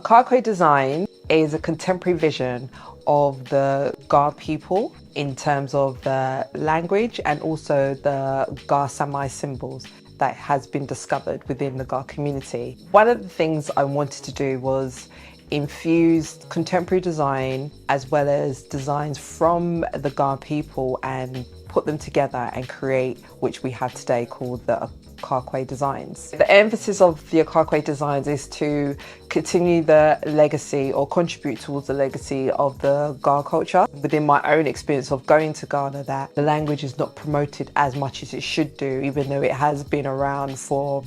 OKAIKOI design is a contemporary vision of the Ga people in terms of the language and also the Ga Samai symbols that has been discovered within the Ga community. One of the things I wanted to do was infuse contemporary design as well as designs from the Ga people and put them together and create which we have today called the OKAIKOI designs. The emphasis of the OKAIKOI designs is to continue the legacy or contribute towards the legacy of the Ga culture. Within my own experience of going to Ghana, that the language is not promoted as much as it should do, even though it has been around for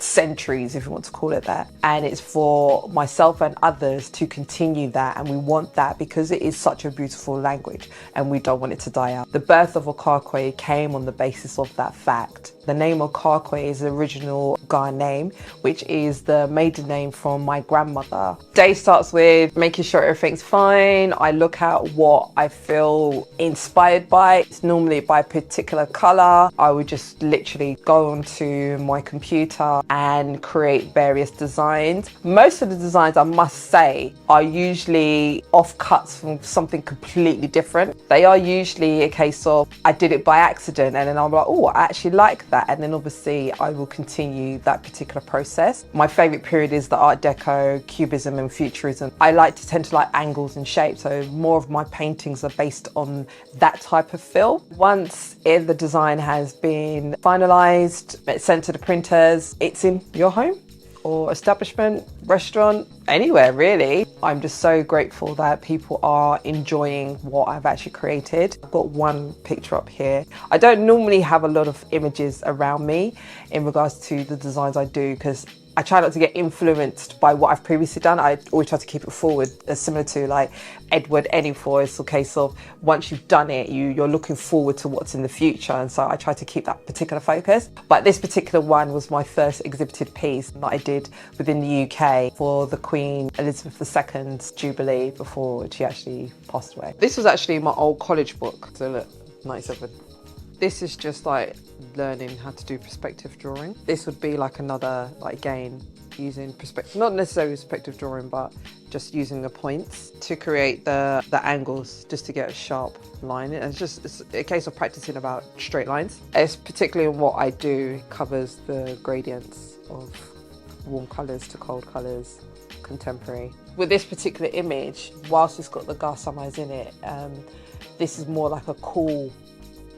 centuries, if you want to call it that. And it's for myself and others to continue that, and we want that because it is such a beautiful language and we don't want it to die out. The birth of OKAIKOI came on the basis of that fact. The name OKAIKOI is the original Ga name, which is the maiden name from my grandmother. Day starts with making sure everything's fine. I look at what I feel inspired by. It's normally by a particular color. I would just literally go onto my computer and create various designs. Most of the designs, I must say, are usually offcuts from something completely different. They are usually a case of I did it by accident and then I'm like, oh, I actually like that. And then obviously I will continue that particular process. My favorite period is the Art Deco, Cubism and Futurism. I tend to like angles and shapes, so more of my paintings are based on that type of feel. Once the design has been finalised, it's sent to the printers, it's in your home or establishment, restaurant, anywhere really. I'm just so grateful that people are enjoying what I've actually created. I've got one picture up here. I don't normally have a lot of images around me in regards to the designs I do because I try not to get influenced by what I've previously done. I always try to keep it forward, similar to like Edward Enninful. It's a case of once you've done it, you're looking forward to what's in the future. And so I try to keep that particular focus. But this particular one was my first exhibited piece that I did within the UK for the Queen Elizabeth II's Jubilee before she actually passed away. This was actually my old college book. So look, 97. This is just like learning how to do perspective drawing. This would be like another gain using perspective, not necessarily perspective drawing, but just using the points to create the angles just to get a sharp line. It's a case of practicing about straight lines. It's particularly in what I do, covers the gradients of warm colours to cold colours, contemporary. With this particular image, whilst it's got the Ga Samais in it, this is more like a cool,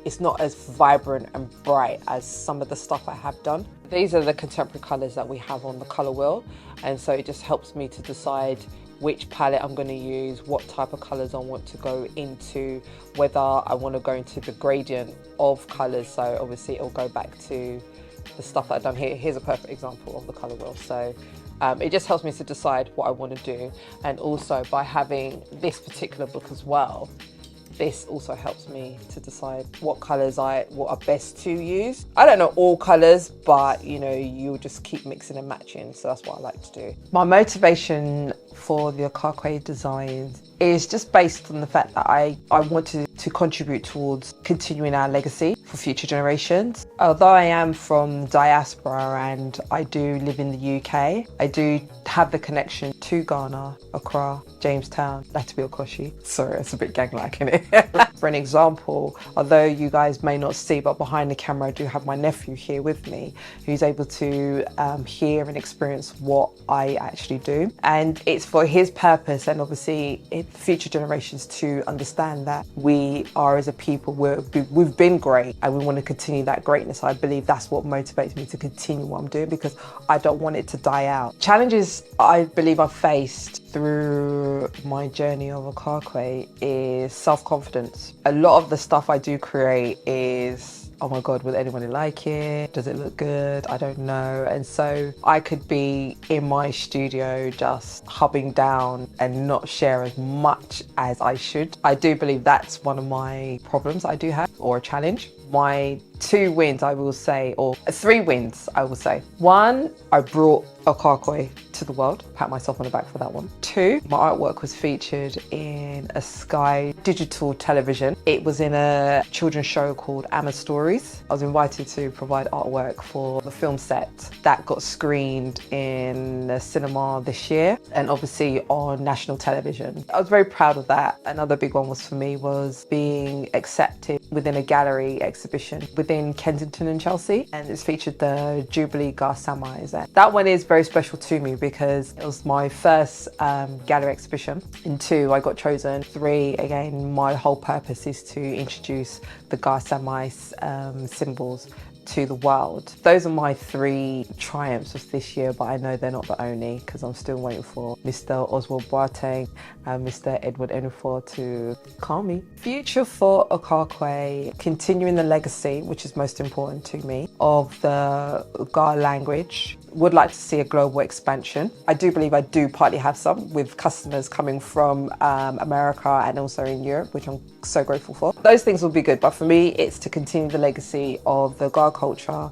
it's not as vibrant and bright as some of the stuff I have done. These are the contemporary colours that we have on the colour wheel, and so it just helps me to decide which palette I'm going to use, what type of colours I want to go into, whether I want to go into the gradient of colours. So obviously it'll go back to the stuff that I've done here. Here's a perfect example of the colour wheel. So it just helps me to decide what I want to do, and also by having this particular book as well, this also helps me to decide what colours what are best to use. I don't know all colours, but you know, you'll just keep mixing and matching. So that's what I like to do. My motivation for the OKAIKOI designs is just based on the fact that I wanted to contribute towards continuing our legacy for future generations. Although I am from diaspora and I do live in the UK, I do have the connection to Ghana, Accra, Jamestown, Latabi Okoshi. Sorry, it's a bit gang-like, innit? For an example, although you guys may not see, but behind the camera I do have my nephew here with me, who's able to hear and experience what I actually do. And it's for his purpose and obviously future generations to understand that we are, as a people, we've been great and we want to continue that greatness. I believe that's what motivates me to continue what I'm doing, because I don't want it to die out. Challenges I believe I've faced through my journey of OKAIKOI is self-confidence. A lot of the stuff I do create is, oh my God, will anyone like it? Does it look good? I don't know. And so I could be in my studio just hubbing down and not share as much as I should. I do believe that's one of my problems I do have, or a challenge. My 2 wins, I will say, or 3 wins, I will say. 1, I brought OKAIKOI to the world. Pat myself on the back for that one. 2, my artwork was featured in a Sky digital television. It was in a children's show called Amma Stories. I was invited to provide artwork for the film set that got screened in the cinema this year and obviously on national television. I was very proud of that. Another big one was for me was being accepted within a gallery exhibition within Kensington and Chelsea, and it's featured the Jubilee Garsamais. That one is very special to me because it was my first gallery exhibition. And 2, I got chosen. 3, again, my whole purpose is to introduce the Garsamai symbols to the world. Those are my 3 triumphs of this year, but I know they're not the only because I'm still waiting for Mr. Oswald Boateng and Mr. Edward Enufo to call me. Future for OKAIKOI, continuing the legacy, which is most important to me, of the Ga language. Would like to see a global expansion. I do believe I do partly have some with customers coming from America and also in Europe, which I'm so grateful for. Those things will be good, but for me, it's to continue the legacy of the Ga culture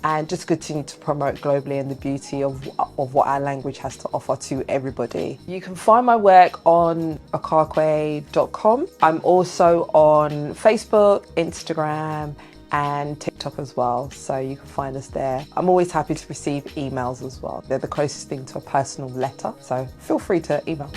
and just continue to promote globally and the beauty of what our language has to offer to everybody. You can find my work on OKAIKOI.com. I'm also on Facebook, Instagram, and TikTok as well, so you can find us there. I'm always happy to receive emails as well. They're the closest thing to a personal letter, so feel free to email.